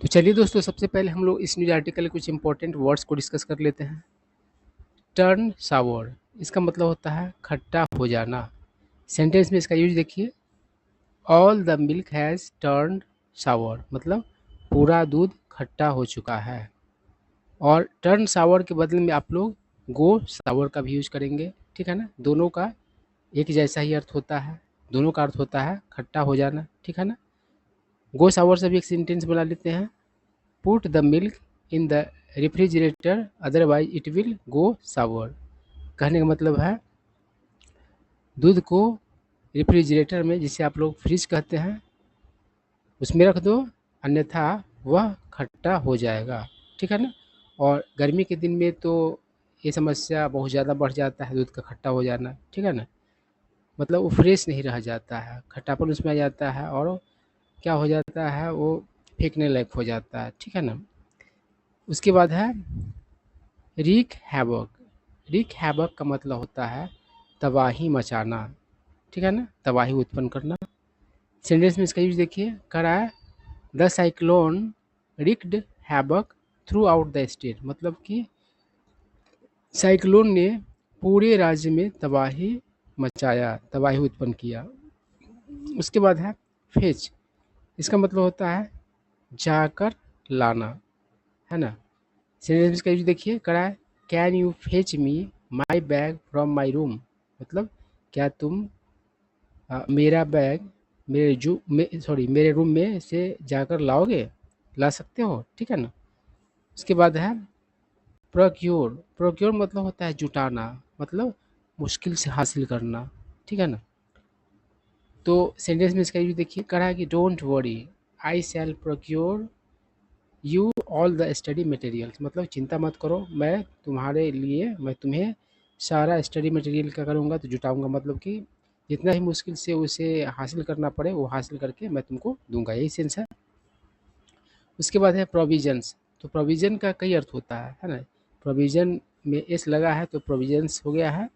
तो चलिए दोस्तों, सबसे पहले हम लोग इस न्यूज़ आर्टिकल के कुछ इंपॉर्टेंट वर्ड्स को डिस्कस कर लेते हैं। टर्न सावर, इसका मतलब होता है खट्टा हो जाना। सेंटेंस में इसका यूज देखिए, all the milk has turned sour, मतलब पूरा दूध खट्टा हो चुका है। और टर्न सावर के बदले में आप लोग गो सावर का भी यूज करेंगे, ठीक है ना। दोनों का एक जैसा ही अर्थ होता है, दोनों का अर्थ होता है खट्टा हो जाना, ठीक है ना। गो सावर से भी एक सेंटेंस बना लेते हैं, put the milk in the refrigerator otherwise it will go sour. कहने का मतलब है दूध को रेफ्रिजरेटर में, जिसे आप लोग फ्रिज कहते हैं, उसमें रख दो, अन्यथा वह खट्टा हो जाएगा, ठीक है ना। और गर्मी के दिन में तो ये समस्या बहुत ज़्यादा बढ़ जाता है, दूध का खट्टा हो जाना, ठीक है ना। मतलब वो फ्रेश नहीं रह जाता है, खट्टापन उसमें आ जाता है और क्या हो जाता है, वो फेंकने लायक हो जाता है, ठीक है ना। उसके बाद है रीक हैवक। रीक हैवक का मतलब होता है तबाही मचाना, ठीक है ना, तबाही उत्पन्न करना। सेंटेंस में इसका यूज देखिए, करा the cyclone wreaked havoc throughout the state, मतलब कि साइक्लोन ने पूरे राज्य में तबाही मचाया, तबाही उत्पन्न किया। उसके बाद है फेच, इसका मतलब होता है जाकर लाना, है ना। सेंटेंस का यूज देखिए, करा can you fetch me my bag from my room, मतलब क्या तुम मेरा बैग मेरे रूम में से जाकर लाओगे, ला सकते हो, ठीक है ना। उसके बाद है प्रोक्योर। प्रोक्योर मतलब होता है जुटाना, मतलब मुश्किल से हासिल करना, ठीक है ना। तो सेंटेंस में इसका यूज देखिए, करा है कि don't worry I shall procure you all the study materials, मतलब चिंता मत करो, मैं तुम्हें सारा स्टडी मटेरियल क्या करूँगा, तो जुटाऊँगा, मतलब कि जितना ही मुश्किल से उसे हासिल करना पड़े वो हासिल करके मैं तुमको दूंगा, यही सेंस है। उसके बाद है प्रोविजंस। तो प्रोविजन का कई अर्थ होता है ना। प्रोविजन में एस लगा है तो प्रोविजंस हो गया है,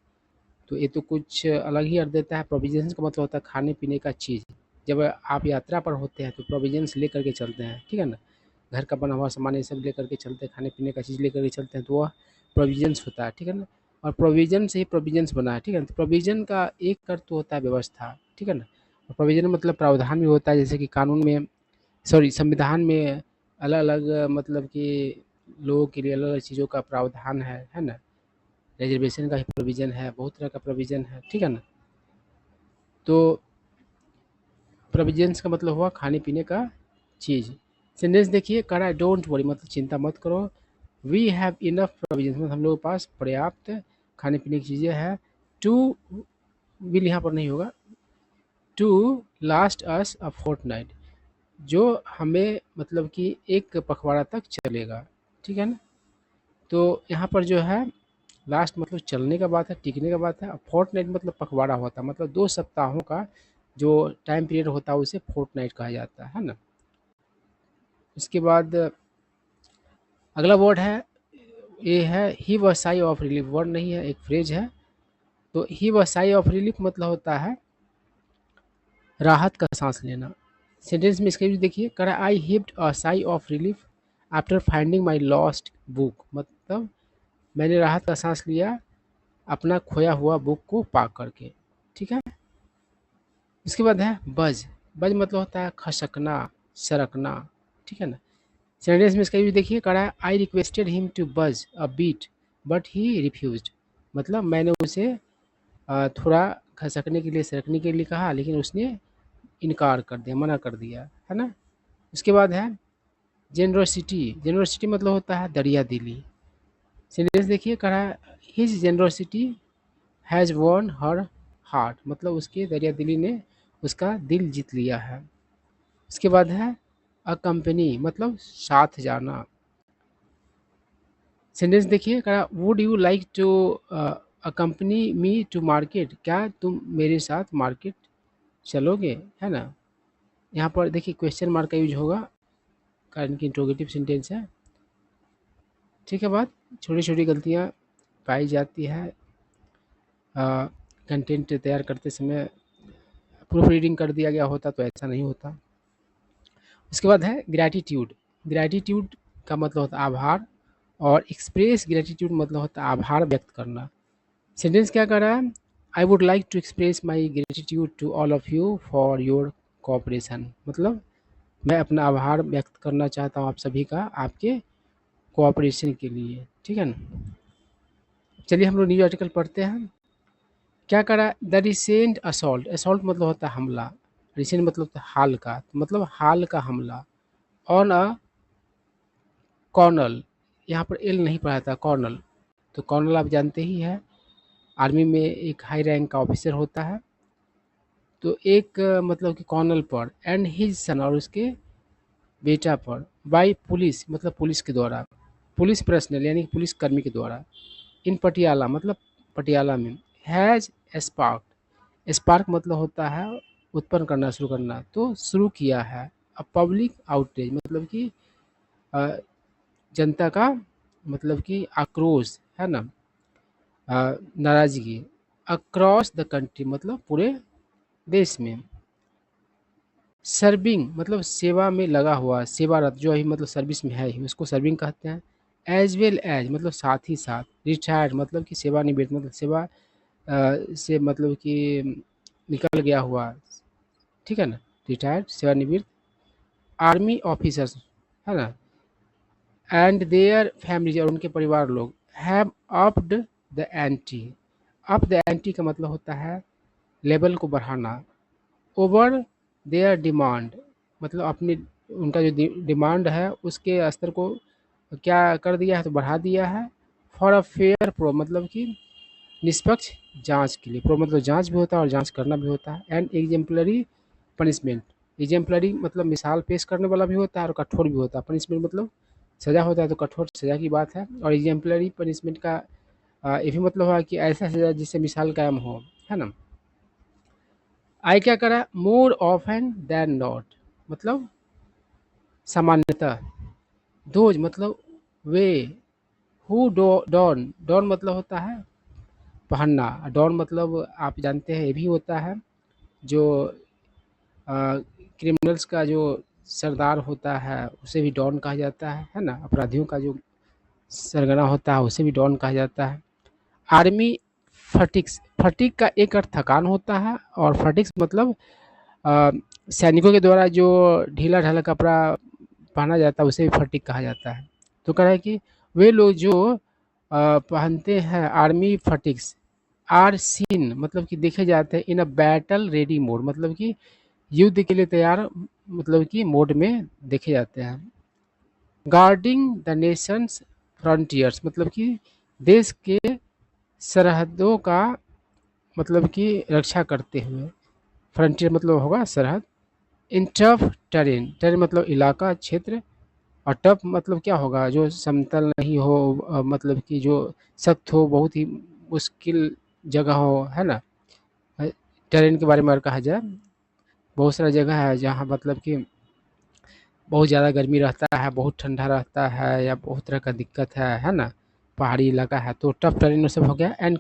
तो ये तो कुछ अलग ही अर्थ देता है। प्रोविजंस का मतलब होता है खाने पीने का चीज़। जब आप यात्रा पर होते हैं तो प्रोविजंस लेकर के चलते हैं, ठीक है ना। घर का बना हुआ सामान ये सब लेकर के चलते हैं, खाने पीने का चीज़ लेकर के चलते हैं, तो वह प्रोविजंस होता है, ठीक है ना। और प्रोविजन से ही प्रोविजंस बना है, ठीक है ना। तो प्रोविजन का एक अर्थ तो होता है व्यवस्था, ठीक है ना। और प्रोविजन मतलब प्रावधान भी होता है, जैसे कि कानून में, सॉरी, संविधान में अलग अलग मतलब कि लोगों के लिए अलग अलग चीज़ों का प्रावधान है ना। रिजर्वेशन का ही प्रोविज़न है, बहुत तरह का प्रोविज़न है, ठीक है ना। तो प्रोविजंस का मतलब हुआ खाने पीने का चीज़। सेंटेंस देखिए, करा डोंट वरी, मतलब चिंता मत करो। वी हैव इनफ प्रोविजंस, मतलब हम लोगों के पास पर्याप्त खाने पीने की चीज़ें हैं। टू विल यहाँ पर नहीं होगा, to last us a fortnight, जो हमें मतलब कि एक पखवाड़ा तक चलेगा, ठीक है ना। तो यहाँ पर जो है लास्ट मतलब चलने का बात है, टिकने का बात है। अब फोर्टनाइट मतलब पखवाड़ा होता है, मतलब 2 सप्ताहों का जो टाइम पीरियड होता है उसे फोर्टनाइट कहा जाता है ना। उसके बाद अगला वर्ड है, ये है ही व साई ऑफ रिलीफ। वर्ड नहीं है, एक फ्रेज है। तो ही व साई ऑफ रिलीफ मतलब होता है राहत का सांस लेना। सेंटेंस में इसका यूज देखिए, करा I heaved a sigh of relief after finding my lost book, मतलब मैंने राहत का सांस लिया अपना खोया हुआ बुक को पा करके, ठीक है। इसके बाद है बज। बज मतलब होता है खसकना, सरकना, ठीक है ना। सेंटेंस में इसका यूज देखिए, करा है आई रिक्वेस्टेड हिम टू बज अ बीट बट ही रिफ्यूज्ड, मतलब मैंने उसे थोड़ा खसकने के लिए, सरकने के लिए कहा, लेकिन उसने इनकार कर दिया, मना कर दिया, है ना। उसके बाद है जेनरोसिटी। जेनरोसिटी मतलब होता है दरिया दिली। सेंटेंस देखिए, करा है his generosity has won her heart, मतलब उसके दरिया दिली ने उसका दिल जीत लिया है। उसके बाद है अ कंपनी, मतलब साथ जाना। सेंटेंस देखिए, कहा would you like to accompany me to market, क्या तुम मेरे साथ मार्केट चलोगे, है ना। यहाँ पर देखिए क्वेश्चन मार्क का यूज होगा, कारण की इंट्रोगेटिव सेंटेंस है, ठीक है। बात छोटी छोटी गलतियाँ पाई जाती है कंटेंट तैयार करते समय, प्रूफ रीडिंग कर दिया गया होता तो ऐसा नहीं होता। उसके बाद है ग्रैटिट्यूड, ग्रैटिट्यूड का मतलब होता है आभार, और एक्सप्रेस ग्रैटिट्यूड मतलब होता है आभार व्यक्त करना। सेंटेंस क्या कर रहा है? I would like to express my gratitude to all of you for your cooperation, मतलब मैं अपना आभार व्यक्त करना चाहता हूँ आप सभी का आपके कोऑपरेशन के लिए। ठीक है ना? चलिए हम लोग न्यूज आर्टिकल पढ़ते हैं। क्या करा? द रिसेंट असॉल्ट, असॉल्ट मतलब होता है हमला, रिसेंट मतलब होता है हाल का, मतलब हाल का हमला ऑन अ कॉर्नल, यहाँ पर एल नहीं पढ़ा था, कॉर्नल। तो कॉर्नल आप जानते ही है, आर्मी में एक हाई रैंक का ऑफिसर होता है। तो एक मतलब कि कॉर्नल पर एंड हिज सन, और उसके बेटा पर, बाय पुलिस मतलब पुलिस के द्वारा, पुलिस पर्सनल यानी कि पुलिस कर्मी के द्वारा, इन पटियाला मतलब पटियाला में, हैज़ स्पार्क, स्पार्क मतलब होता है उत्पन्न करना, शुरू करना, तो शुरू किया है अ पब्लिक आउटरीच मतलब कि अ, जनता का मतलब कि आक्रोश है ना, नाराजगी, अक्रॉस द कंट्री मतलब पूरे देश में, सर्विंग मतलब सेवा में लगा हुआ, सेवारत जो है मतलब सर्विस में है ही उसको सर्विंग कहते हैं, एज वेल एज मतलब साथ ही साथ, रिटायर्ड मतलब कि सेवानिवृत्त मतलब सेवा से मतलब कि निकल गया हुआ, ठीक है ना, रिटायर्ड सेवानिवृत्त, आर्मी ऑफिसर्स है ना, एंड देयर फैमिली और उनके परिवार लोग, have अप्ड the anti, up the anti का मतलब होता है लेवल को बढ़ाना, ओवर देयर डिमांड मतलब अपनी उनका जो डिमांड है उसके स्तर को क्या कर दिया है, तो बढ़ा दिया है, फॉर अ फेयर प्रो मतलब कि निष्पक्ष जांच के लिए, प्रो मतलब जांच भी होता है और जांच करना भी होता है, एंड एग्जेम्पलरी पनिशमेंट, एग्जेम्पलरी मतलब मिसाल पेश करने वाला भी होता है और कठोर भी होता है, पनिशमेंट मतलब सज़ा होता है तो कठोर सज़ा की बात है, और एग्जेम्पलरी पनिशमेंट का ये भी मतलब हुआ कि ऐसा सज़ा जिससे मिसाल कायम हो, है ना। आई क्या करा? मोर ऑफन देन नॉट मतलब सामान्यतः, दोज मतलब वे, हु डॉन, डॉन मतलब होता है पहनना, डॉन मतलब आप जानते हैं ये भी होता है जो क्रिमिनल्स का जो सरदार होता है उसे भी डॉन कहा जाता है ना, अपराधियों का जो सरगना होता है उसे भी डॉन कहा जाता है। आर्मी फटिक्स, फटिक का एक अर्थ थकान होता है, और फटिक्स मतलब अ, सैनिकों के द्वारा जो ढीला ढाला कपड़ा पहना जाता है उसे भी फटिक कहा जाता है। तो कह रहा है कि वे लोग जो पहनते हैं आर्मी फटिक्स, आर सीन मतलब कि देखे जाते हैं इन अ बैटल रेडी मोड मतलब कि युद्ध के लिए तैयार मतलब कि मोड में देखे जाते हैं। गार्डिंग द नेशंस फ्रंटियर्स मतलब कि देश के सरहदों का मतलब कि रक्षा करते हुए, फ्रंटियर मतलब होगा सरहद, इन टफ टेरेन, टेरेन मतलब इलाका क्षेत्र, और टफ मतलब क्या होगा जो समतल नहीं हो, मतलब कि जो सख्त हो, बहुत ही मुश्किल जगह हो, है ना। टेरेन के बारे में अगर कहा जाए, बहुत सारा जगह है जहाँ मतलब कि बहुत ज़्यादा गर्मी रहता है, बहुत ठंडा रहता है, या बहुत तरह का दिक्कत है ना, पहाड़ी इलाका है, तो टफ टेरेन में सब हो गया। एंड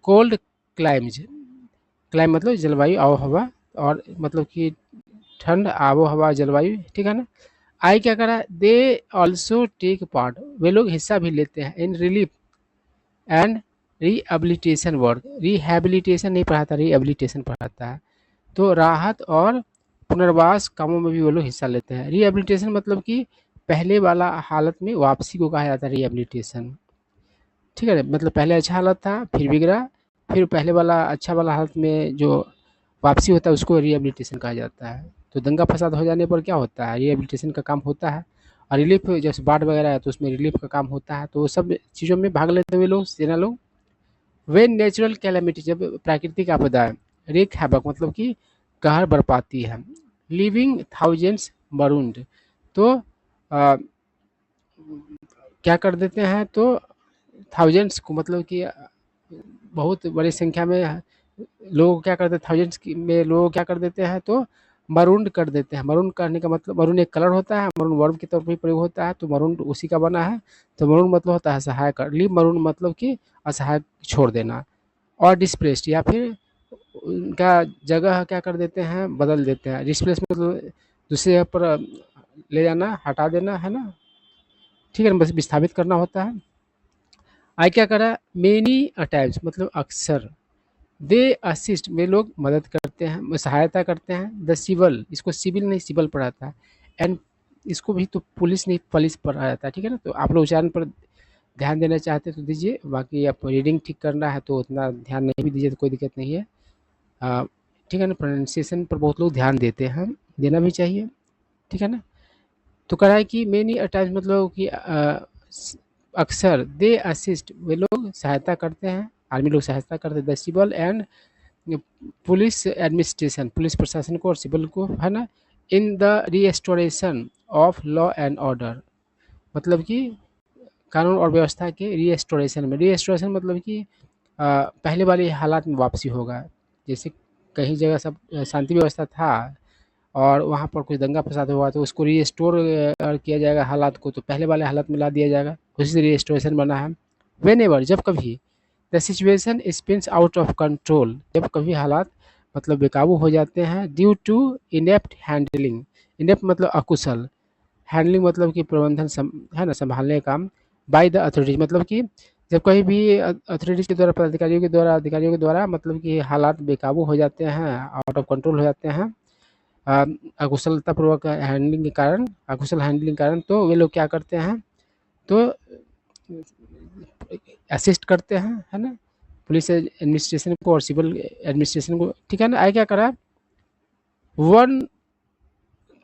कोल्ड क्लाइम्स, क्लाइम मतलब जलवायु आबो हवा, और मतलब कि ठंड आबो हवा जलवायु, ठीक है ना। आई क्या करा? दे ऑल्सो टेक पार्ट, वे लोग हिस्सा भी लेते हैं in relief and rehabilitation work, rehabilitation नहीं पढ़ाता, रिहेबिलिटेशन पढ़ाता है, तो राहत और पुनर्वास कामों में भी वो लोग हिस्सा लेते हैं। रिहेबिलिटेशन मतलब कि पहले वाला हालत में वापसी को कहा जाता है रिहेबिलिटेशन, ठीक है, मतलब पहले अच्छा हालत था फिर बिगड़ा, फिर पहले वाला अच्छा वाला हालत में जो वापसी होता है उसको रिहेबिलिटेशन कहा जाता है। तो दंगा फसाद हो जाने पर क्या होता है, रिहेबिलिटेशन का काम होता है, और रिलीफ जैसे बाढ़ वगैरह है तो उसमें रिलीफ का काम होता है, तो वो सब चीज़ों में भाग लेते हुए लोग, सेना लोग। वे नेचुरल कैलेमिटी जब प्राकृतिक आपदाएं, रेक हैबक मतलब कि कहर बरपाती है, लिविंग थाउजेंड्स मरूंड, तो क्या कर देते हैं, तो थाउजेंड्स को मतलब कि बहुत बड़ी संख्या में लोग क्या करते हैं, थाउजेंड्स में लोग क्या कर देते हैं, तो मरून कर देते हैं। मरून करने का मतलब, मरून एक कलर होता है, मरून वर्ब के तौर पर प्रयोग होता है, तो मरून उसी का बना है। तो मरून मतलब होता है असहाय कर, लीव मरून मतलब कि असहाय छोड़ देना, और डिस्प्लेस्ड या फिर उनका जगह क्या कर देते हैं, बदल देते हैं। डिस्प्लेस मतलब दूसरे जगह पर ले जाना, हटा देना, है ना, ठीक है ना, बस विस्थापित करना होता है। आई क्या करा, मेनी टाइम्स मतलब अक्सर, दे असिस्ट वे लोग मदद करते हैं, सहायता करते हैं, द सिविल, इसको सिविल नहीं सिविल पढ़ाता है, एंड इसको भी तो पुलिस नहीं पुलिस पढ़ा जाता है, ठीक है ना। तो आप लोग उच्चारण पर ध्यान देना चाहते हैं तो दीजिए, बाकी आप रीडिंग ठीक करना है तो उतना ध्यान नहीं भी दीजिए तो कोई दिक्कत नहीं है। ठीक है ना, प्रोनाउंसिएशन पर बहुत लोग ध्यान देते हैं, देना भी चाहिए, ठीक है ना। तो कह रहा है कि मेनी टाइम्स मतलब कि अक्सर, दे असिस्ट वे लोग सहायता करते हैं, आर्मी लोग सहायता करते हैं, the civil and police administration, police प्रशासन को और सिविल को, है ना, in the restoration of law and order, मतलब कि कानून और व्यवस्था के रिस्टोरेशन में, रिस्टोरेशन मतलब कि पहले वाले हालात में वापसी होगा। जैसे कहीं जगह सब शांति व्यवस्था था और वहाँ पर कुछ दंगा फसाद हुआ तो उसको रिस्टोर किया जाएगा हालात को, तो पहले वाले हालात में ला दिया जाएगा, उसी से रिस्टोरेशन बना है। वेन एवर जब कभी, the situation spins out of control, जब कभी हालात मतलब बेकाबू हो जाते हैं, due to inept handling, inept मतलब अकुशल, हैंडलिंग मतलब कि प्रबंधन है ना, संभालने का काम, बाय द अथॉरिटीज मतलब कि जब कहीं भी अथॉरिटीज के द्वारा, पदाधिकारियों के द्वारा, अधिकारियों के द्वारा मतलब कि हालात बेकाबू हो जाते हैं, आउट ऑफ कंट्रोल हो जाते हैं, अकुशलतापूर्वक हैंडलिंग के कारण, अकुशल हैंडलिंग के कारण, तो वे लोग क्या करते हैं, तो असिस्ट करते हैं, है ना, पुलिस एडमिनिस्ट्रेशन को और सिविल एडमिनिस्ट्रेशन को, ठीक है ना। आगे क्या करा, वन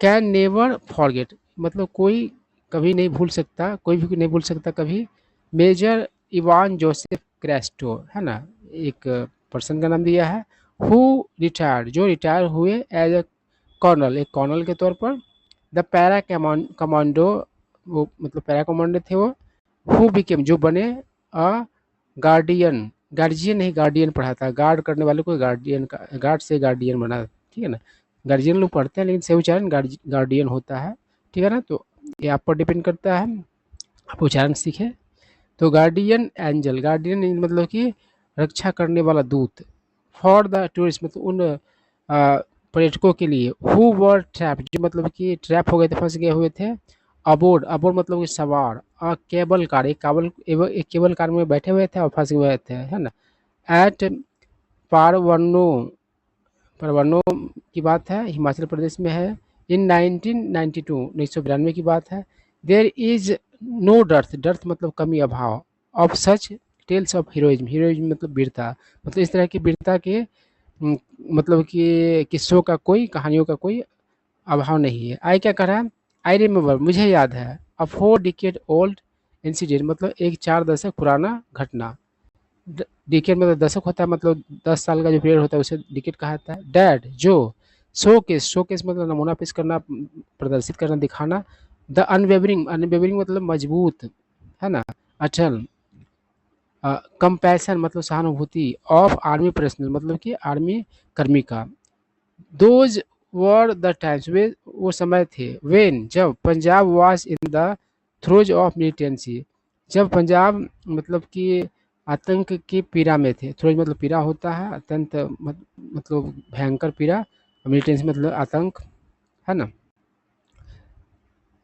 कैन नेवर फॉरगेट मतलब कोई कभी नहीं भूल सकता, कोई भी नहीं भूल सकता कभी, मेजर इवान जोसेफ क्रेस्टो, है ना, एक पर्सन का नाम दिया है, हु रिटायर्ड जो रिटायर हुए एज ए कर्नल, एक कर्नल के तौर पर, द पैरा कमांडो, वो मतलब पैरा कमांडो थे वो, हु बिकेम जो बने, अ गार्डियन, गार्जियन नहीं गार्डियन पढ़ा था, गार्ड करने वाले को गार्डियन का, गार्ड से गार्डियन बना, ठीक है ना, गार्जियन लोग पढ़ते हैं लेकिन सही उच्चारण गार्डियन होता है, ठीक है ना। तो ये आप पर डिपेंड करता है, आप उच्चारण सीखें। तो गार्डियन एंजल, गार्डियन मतलब कि रक्षा करने वाला दूत, फॉर द टूरिस्ट मतलब उन पर्यटकों के लिए, हु वर ट्रैप जो मतलब कि ट्रैप हो गए थे, फंस गए हुए थे, अबोर्ड, अबोर्ड मतलब कि सवार, केबल कार, एक केबल कार में बैठे हुए थे और फंस गए थे, है ना, एट पारवनो, परवनो की बात है, हिमाचल प्रदेश में है, इन 1992 1992 की बात है, there is no dearth, dearth मतलब कमी अभाव, of such tales of heroism, heroism मतलब वीरता, मतलब इस तरह की वीरता के मतलब कि किस्सों का कोई, कहानियों का कोई अभाव नहीं है। आई क्या कर रहा है, आई रिमेम्बर मुझे याद है, अ 4 डिकेड ओल्ड इंसिडेंट मतलब एक 4 दशक पुराना घटना, डिकेड मतलब दशक होता है, मतलब 10 साल का जो पीरियड होता है उसे डिकेड कहा जाता है। डैड जो, शोकेस, शोकेस मतलब नमूना पेश करना, प्रदर्शित करना, दिखाना, द अनवेवरिंग, अनवेवरिंग मतलब मजबूत, है ना, अचल, कंपैशन मतलब सहानुभूति, ऑफ आर्मी पर्सनल मतलब कि आर्मी कर्मी का, those were the times way वो समय थे, वेन जब Punjab was in the throws of militancy, जब पंजाब मतलब कि आतंक की पीड़ा में थे, थ्रोज मतलब पीड़ा होता है, अत्यंत मतलब भयंकर पीड़ा, मिलिटेंसी मतलब आतंक, है ना।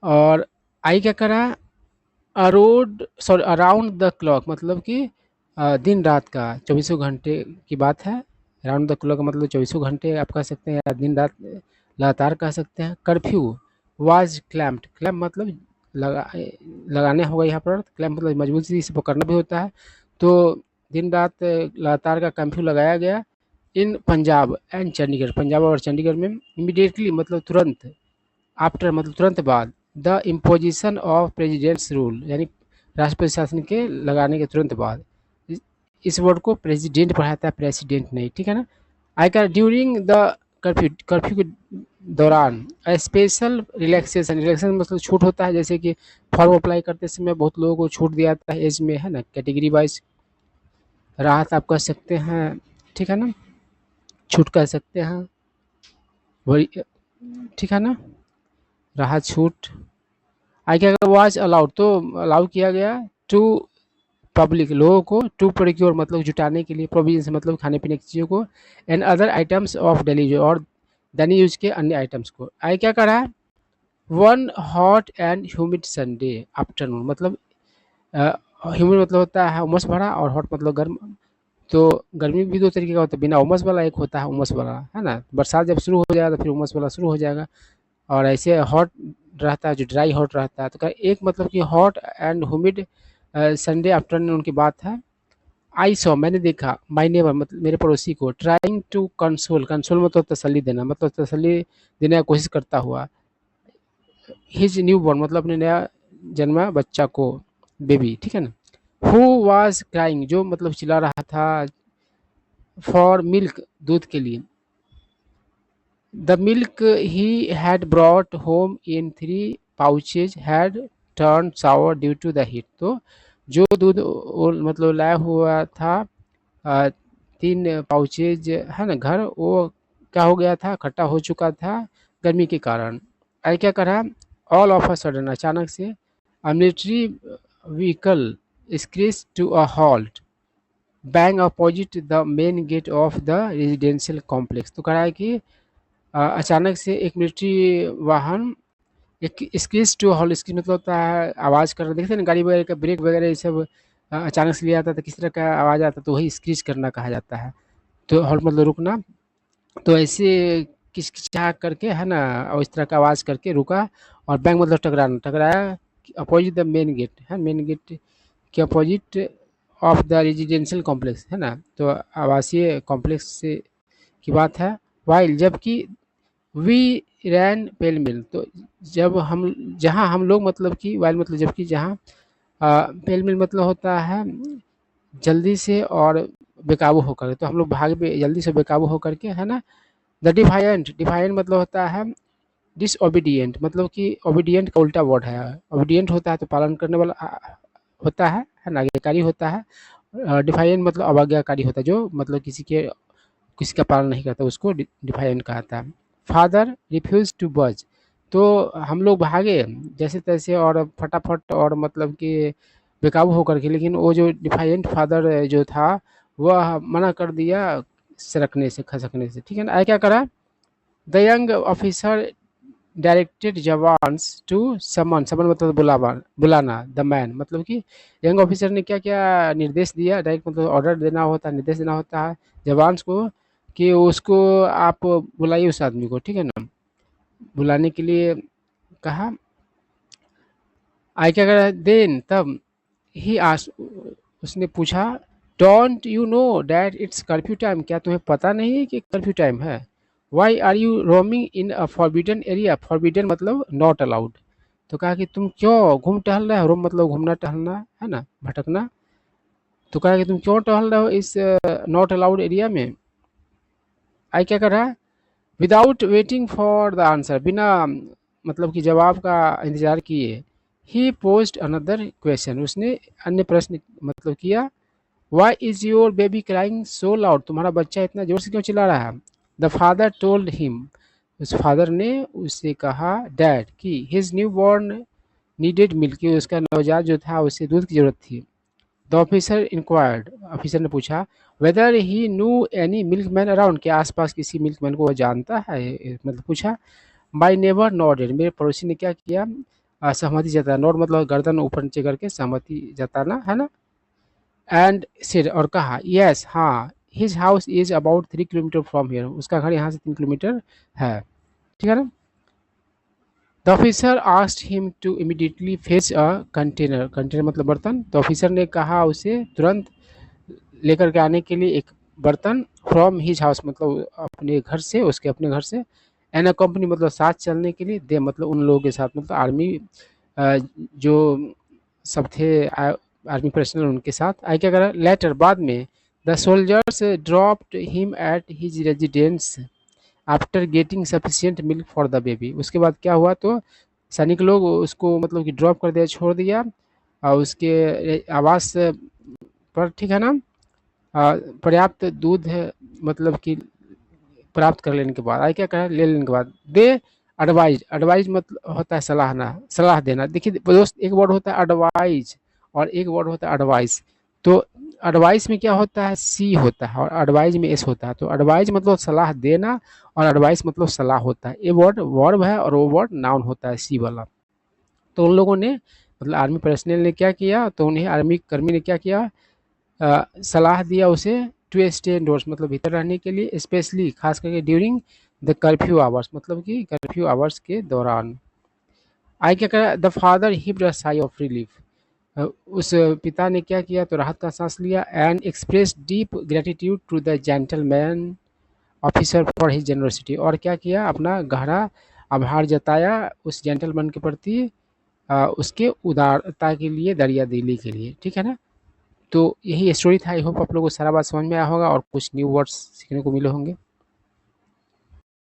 और आई क्या करा, around sorry around the clock मतलब कि दिन रात का, 24 घंटे की बात है, अराउंड द क्लॉक मतलब 24 घंटे आप कह सकते हैं, या दिन रात लगातार कह सकते हैं। कर्फ्यू वाज क्लैम्प्ड, क्लैम्प मतलब लगाने होगा यहाँ पर, क्लैम्प मतलब मजबूती से पकड़ना भी होता है, तो दिन रात लगातार का कर्फ्यू लगाया गया, इन पंजाब एंड चंडीगढ़, पंजाब और चंडीगढ़ में, इमीडिएटली मतलब तुरंत, आफ्टर मतलब तुरंत बाद, the imposition of presidents rule यानी राष्ट्रपति शासन के लगाने के तुरंत बाद, इस वर्ड को प्रेसिडेंट पढ़ाता है, प्रेसिडेंट नहीं, ठीक है ना। I can during the curfew, curfew के दौरान, स्पेशल रिलैक्सेशन, रिलैक्सेशन मतलब छूट होता है, जैसे कि फॉर्म अप्लाई करते समय बहुत लोगों को छूट दिया जाता है एज में, है ना, कैटेगरी वाइज राहत आप कह सकते हैं, ठीक है ना, छूट कह सकते हैं, वही, ठीक है ना, राहत छूट। आई क्या वाज अलाउड तो अलाउ किया गया, टू पब्लिक लोगों को, टू प्रोक्योर मतलब जुटाने के लिए, प्रोविजन मतलब खाने पीने की चीज़ों को, and other items of daily use और दैनिक यूज के अन्य आइटम्स को। आई क्या करा है, one hot and humid Sunday afternoon, मतलब ह्यूमिड मतलब होता है उमस भरा, और हॉट मतलब गर्म। तो गर्मी भी दो तरीके का होता है, बिना उमस वाला एक होता है उमस वाला, है ना। बरसात जब शुरू हो जाएगा तो फिर उमस वाला शुरू हो जाएगा। और ऐसे हॉट रहता है जो ड्राई हॉट रहता है। तो एक मतलब कि hot and humid Sunday afternoon की बात है। आई सॉ, मैंने देखा, माय नेबर मतलब मेरे पड़ोसी को, ट्राइंग टू कंसोल, कंसोल मतलब तसल्ली देना, मतलब तसल्ली देने की कोशिश करता हुआ, हिज न्यू बॉर्न मतलब अपने नया जन्मा बच्चा को, बेबी, ठीक है ना। हु वाज क्राइंग, जो मतलब चिल्ला रहा था, फॉर मिल्क, दूध के लिए। The milk he had brought home in 3 pouches had turn sour due to the heat. तो जो दूध वो मतलब लाया हुआ था 3 पाउचेज, है ना, घर, वो क्या हो गया था, खट्टा हो चुका था गर्मी के कारण। आई क्या करा, ऑल ऑफ अ सडन, अचानक से, a military vehicle screeches to a halt bang opposite the main gate of the residential complex. तो कह रहा है कि अचानक से एक मिलिट्री वाहन, एक स्क्रीज टू हॉल, स्क्रीज मतलब होता है आवाज़ करना, देखते हैं ना गाड़ी वगैरह का ब्रेक वगैरह ये सब अचानक से लिया आता है तो किस तरह का आवाज़ आता है, तो वही स्क्रीज करना कहा जाता है। तो हॉल मतलब रुकना। तो ऐसे किचकिचा करके, है ना, और इस तरह का आवाज़ करके रुका। और बैंक मतलब टकराना, टकराया अपोजिट द मेन गेट, है मेन गेट के opposite of the residential complex, है ना। तो आवासीय कॉम्प्लेक्स से की बात है। वाइल, जबकि, वी रैन पेल मिल, तो जब हम, जहाँ हम लोग मतलब कि, वाइल मतलब जबकि, जहाँ पेल मिल मतलब होता है जल्दी से और बेकाबू होकर, तो हम लोग भाग पे जल्दी से बेकाबू होकर के, है ना। द डिफाइंट, डिफाइंट मतलब होता है डिसओबीडियंट, मतलब कि ओबीडियंट का उल्टा वर्ड है। ओबीडियंट होता है तो पालन करने वाला होता है ना, आज्ञाकारी होता है। डिफाइंट मतलब अवज्ञाकारी होता है, जो मतलब किसी का पालन नहीं करता, उसको डिफाइंट कहता है। फादर रिफ्यूज टू बज, तो हम लोग भागे जैसे तैसे और फटाफट और मतलब कि बेकाबू होकर के, लेकिन वो जो डिफाइंट फादर जो था वह मना कर दिया सरकने से, खसकने से, ठीक है ना। आया क्या करा, the young officer directed jawans to summon, summon मतलब बुलावा, बुलाना, द मैन मतलब कि यंग ऑफिसर ने क्या क्या निर्देश दिया, डायरेक्ट मतलब ऑर्डर देना होता है, निर्देश देना होता है जवान्स को, कि उसको आप बुलाइए उस आदमी को, ठीक है ना। बुलाने के लिए कहा। आई क्या करा, देन तब, ही आस, उसने पूछा, don't you know that it's curfew time, क्या तुम्हें पता नहीं है कि कर्फ्यू टाइम है। Why are you roaming in a forbidden area, forbidden मतलब नॉट अलाउड। तो कहा कि तुम क्यों घूम टहल रहे हो, रोम मतलब घूमना टहलना, है ना, भटकना। तो कहा कि तुम क्यों टहल रहे हो इस नॉट अलाउड एरिया में। आई क्या कर रहा है, without waiting for the answer, बिना मतलब कि जवाब का इंतजार किए, ही पोज्ड अनदर क्वेश्चन, उसने अन्य प्रश्न मतलब किया। Why is your baby crying so loud, तुम्हारा बच्चा इतना जोर से क्यों चिल्ला रहा है। द फादर टोल्ड हिम, उस फादर ने उससे कहा, डैड, कि his newborn needed milk, उसका नवजात जो था उसे दूध की जरूरत थी। द ऑफिसर इंक्वायर्ड, ऑफिसर ने पूछा, वेदर ही न्यू एनी मिल्कमैन अराउंड, के आसपास किसी मिल्कमैन को वो जानता है, मतलब पूछा। माई नेबर नॉडेड, मेरे पड़ोसी ने क्या किया, सहमति जताया। नॉड मतलब गर्दन ऊपर नीचे करके सहमति जताना, है ना। एंड सिड, और कहा, यस, हाँ, his house is about 3 kilometre from here, उसका घर यहाँ से 3 किलोमीटर है, ठीक है ना। The officer asked him to immediately fetch a container, container मतलब बर्तन। तो ऑफिसर ने कहा उसे तुरंत लेकर के आने के लिए एक बर्तन, फ्रॉम हिज हाउस मतलब अपने घर से, उसके अपने घर से। एन अ कंपनी मतलब साथ चलने के लिए, दे मतलब उन लोगों के साथ, मतलब आर्मी जो सब थे, आर्मी पर्सनल उनके साथ। आई क्या करा, लेटर बाद में, the soldiers dropped him at his residence after getting sufficient milk for the baby. उसके बाद क्या हुआ, तो सैनिक लोग उसको मतलब कि ड्रॉप कर दिया, छोड़ दिया, और उसके आवास पर, ठीक है ना। पर्याप्त दूध है मतलब कि प्राप्त कर लेने के बाद, आई क्या करें, ले लेने के बाद, दे एडवाइज, एडवाइज मतलब होता है सलाहना, सलाह देना। देखिए दोस्त, एक वर्ड होता है एडवाइज और एक वर्ड होता है एडवाइस। तो एडवाइस में क्या होता है, सी होता है और एडवाइज में एस होता है। तो एडवाइज मतलब सलाह देना और एडवाइस मतलब सलाह होता है। ये वर्ड वर्ब है और वो वर्ड नाउन होता है, सी वाला। तो उन लोगों ने मतलब आर्मी पर्सनल ने क्या किया, तो उन्हें आर्मी कर्मी ने क्या किया, सलाह दिया उसे टू स्टे इंडोर्स मतलब भीतर रहने के लिए, स्पेशली खास करके ड्यूरिंग द कर्फ्यू आवर्स मतलब कि कर्फ्यू आवर्स के दौरान। आई क्या करा, the father heaped a sigh of relief, उस पिता ने क्या किया तो राहत का सांस लिया, and express deep gratitude to the gentleman officer for his generosity, और क्या किया अपना गहरा आभार जताया उस जेंटलमैन के प्रति, उसके उदारता के लिए, दरिया दिली के लिए। ठीक है ना। तो यही स्टोरी था। आई होप आप लोगों को सारा बात समझ में आया होगा और कुछ न्यू वर्ड्स सीखने को मिले होंगे।